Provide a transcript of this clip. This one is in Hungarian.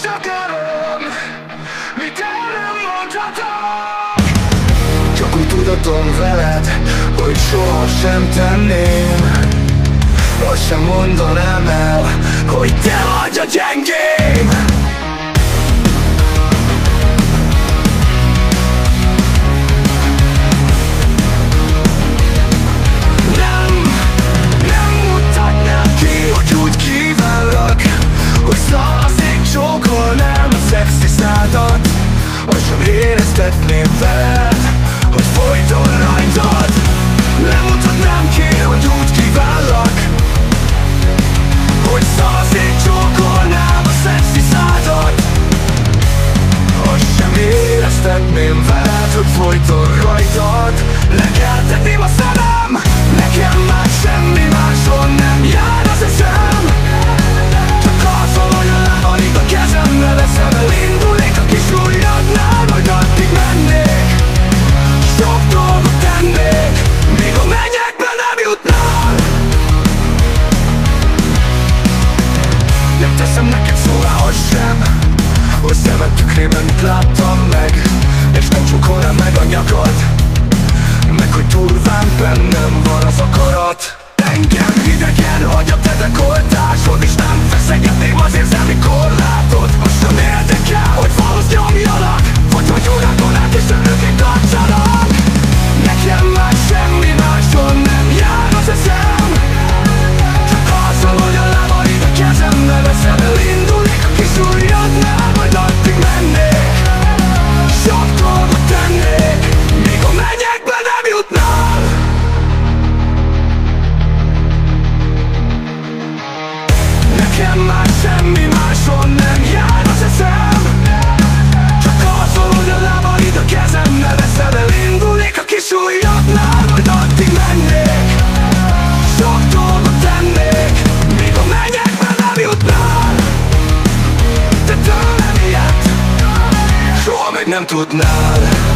most akarom, mit el nem mondhatok. Csak úgy tudatom veled, hogy sohasem tenném. Azt sem mondanám el, hogy te vagy a gyengém. Éreztetném veled, hogy folyton rajtad. Nem mutatnám ki, hogy úgy kívállak, hogy szanaszét csókolnám a szexi szádat. Azt sem éreztetném veled, hogy folyton rajtad. Lekeltetném a szemem, nekem már semmi máson nem jár az eszem. Csak az, hogy a lábaid a kezembe veszem, elindulnék a kis ujjadnál, majd addig mennék. Sok dolgot tennék, még a mennyekbe nem jutnál. Nem teszem neked szóvá azt sem, hogy szemed tükrében mit láttam meg, és nem csukolnám meg a nyakad, meg hogy durván bennem van az akarat. Engem hidegen hagy a te dekoltásod, és nem feszegetném az érzelmi korlátot. Azt sem érdekel, hogy falhoz nyomjalak, vagy hogy órákon át és örökig tartsanak. Nekem már semmi máson nem jár az eszem. Csak azzal, hogy a lábaid a kezembe veszem, elindulnék a kis ujjadnál, majd addig mennék. Sok dolgot tennék, még a mennyekbe nem jutnál. Nekem már semmi máson nem jár az eszem. Csak azon, hogy a lábaid a kezembe veszem, elindulnék a kis ujjadnál, majd addig mennék. Sok dolgot tennék, még a mennyekbe nem jutnál. De tőlem ilyet soha meg nem tudnál.